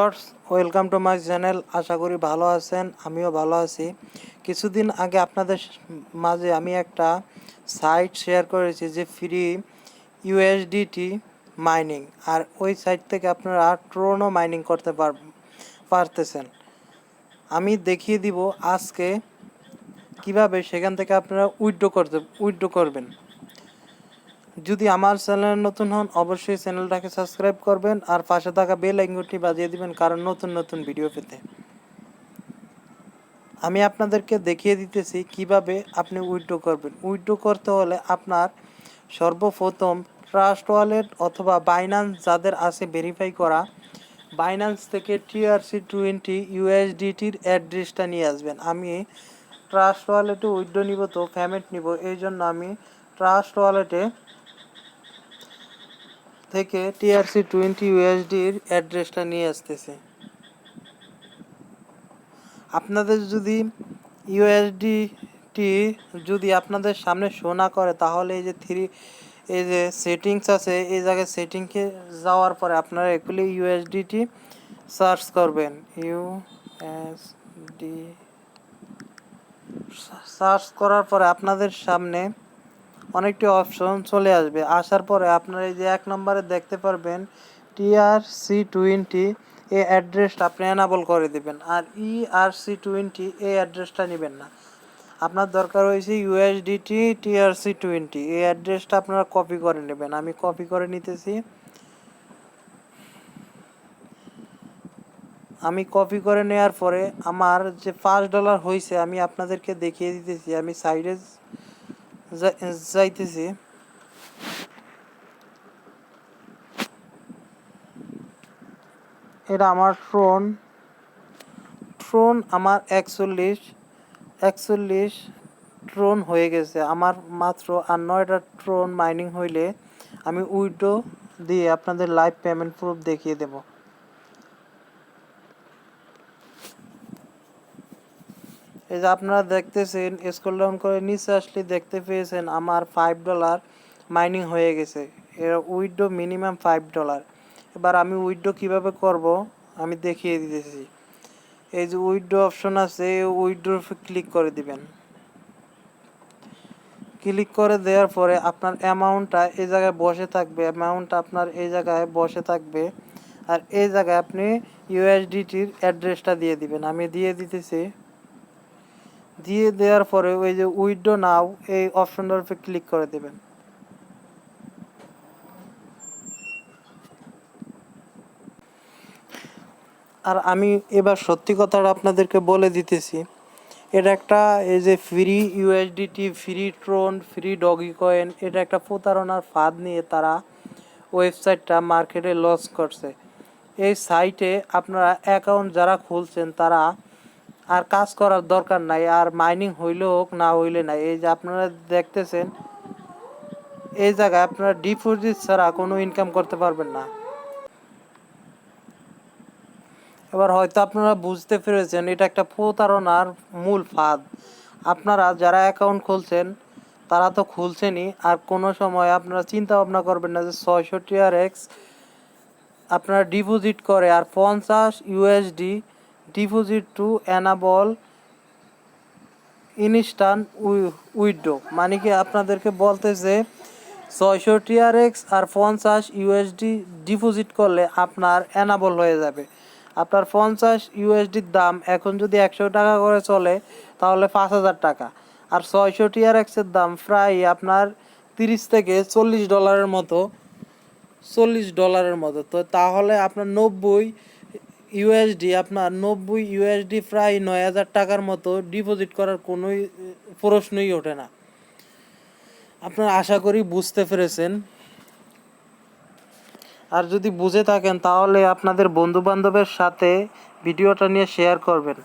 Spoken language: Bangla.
Viewers, welcome to my channel. আশা করি ভালো আছেন, আমিও ভালো আছি। কিছুদিন আগে আপনাদের মাঝে আমি একটা সাইট শেয়ার করেছি যে ফ্রি ইউএসডিটি মাইনিং, আর ওই সাইট থেকে আপনারা ট্রোনও মাইনিং করতে পারতেছেন। আমি দেখিয়ে দিব আজকে কিভাবে সেখান থেকে আপনারা উইথড্র করবেন। যদি আমার চ্যানেল নতুন হন অবশ্যই চ্যানেলটাকে সাবস্ক্রাইব করবেন আর পাশে থাকা বেল আইকনটি বাজিয়ে দিবেন, কারণ নতুন নতুন ভিডিও পেতে। আমি আপনাদেরকে দেখিয়ে দিতেছি কিভাবে আপনি উইথড্র করবেন। উইথড্র করতে হলে আপনার সর্বপ্রথম ট্রাস্ট ওয়ালেট অথবা বাইন্যান্স যাদের আছে ভেরিফাই করা, বাইন্যান্স থেকে TRC20 USDTর অ্যাড্রেসটা নিয়ে আসবেন। আমি ট্রাস্ট ওয়ালেটে উইথড্র নিব, তো পেমেন্ট নিব, এই জন্য আমি ট্রাস্ট ওয়ালেটে থেকে TRC20 USDর অ্যাড্রেসটা নিয়ে আসতেছি। আপনাদের যদি ইউএসডিটি যদি আপনাদের সামনে শো না করে, তাহলে এই যে সেটিংস আছে, এই জায়গায় সেটিংসে যাওয়ার পরে আপনারা এগুলি ইউএসডিটি সার্চ করবেন। ইউএসডি সার্চ করার পরে আপনাদের সামনে অনেকটি অপশন চলে আসবে। আসার পরে আপনারা এই যে 1 নম্বরে দেখতে পারবেন TRC20, এই অ্যাড্রেসটা আপনি এনাবল করে দেবেন। আর ERC20 এই অ্যাড্রেসটা নেবেন না, আপনার দরকার হয়েছে USDT TRC20, এই অ্যাড্রেসটা আপনারা কপি করে নেবেন। আমি কপি করে নিতেছি। আমি কপি করে নেওয়ার পরে আমার যে $5 হয়েছে আমি আপনাদেরকে দেখিয়ে দিতেছি। আমি সাইডে যাইতেছি। এটা আমার ট্রোন আমার 41 ট্রোন হয়ে গেছে। আমার মাত্র আর 9টা ট্রোন মাইনিং হইলে আমি উইথড্র দিয়ে আপনাদের লাইভ পেমেন্ট প্রুফ দেখিয়ে দেব। এই যে আপনারা দেখতেছেন, স্ক্রল ডাউন করে নিচে আসলে দেখতে পেয়েছেন আমার $5 মাইনিং হয়ে গেছে। এর উইথড্র মিনিমাম $5। এবার আমি উইথড্র কিভাবে করব আমি দেখিয়ে দিতেছি। এই যে উইথড্র অপশন আছে, উইথড্র ক্লিক করে দিবেন। ক্লিক করে দেওয়ার পরে আপনার অ্যামাউন্টটা এই জায়গায় বসে থাকবে, অ্যামাউন্টটা আপনার এই জায়গায় বসে থাকবে। আর এই জায়গায় আপনি ইউএসডিটির অ্যাড্রেসটা দিয়ে দিবেন। আমি দিয়ে দিতেছি। দিয়ে দেওয়ার পরে ওই যে উইথড্র নাও এই অপশনটার উপরে ক্লিক করে দেবেন। আর আমি এবার সত্যি কথাটা আপনাদেরকে বলে দিতেছি, এটা একটা এই যে free USDT, free Tron, free doggy coin, এটা একটা প্রতারণার ফাঁদ নিয়ে তারা ওয়েবসাইটটা মার্কেটে লঞ্চ করছে। এই সাইটে আপনারা অ্যাকাউন্ট যারা খুলছেন তারা আর কাজ করার দরকার নাই, আর মাইনিং হইলে হোক না হইলে নাই। এই যে আপনারা দেখতেছেন, এই জায়গায় আপনারা ডিপোজিট ছাড়া কোনো ইনকাম করতে পারবেন না। এবার হয়তো আপনারা বুঝতে পেরেছেন এটা একটা প্রতারণার মূল ফাঁদ। আপনারা যারা অ্যাকাউন্ট খুলছেন তারা তো খুলছেনই, আর কোনো সময় আপনারা চিন্তা ভাবনা করবেন না যে 600 TRX আপনারা ডিপোজিট করে আর 50 USD deposit two enable instant withdraw. মানে কি আপনাদেরকে বলতেছে 600 TRX আর 50 USD ডিপোজিট করলে আপনার এনাবল হয়ে যাবে। আপনার 50 USDর দাম এখন যদি 100 টাকা করে চলে তাহলে 5000 টাকা, আর 600 TRXের দাম প্রায় আপনার $30 থেকে $40 মতো, তো তাহলে আপনার 90 USD, আপনার 90 USD প্রায় 9000 টাকার মতো ডিপোজিট করার কোনোই প্রশ্নই ওঠে না। আপনারা আশা করি বুঝতে পেরেছেন। আর যদি বুঝে থাকেন তাহলে আপনাদের বন্ধু বান্ধবের সাথে ভিডিওটা নিয়ে শেয়ার করবেন।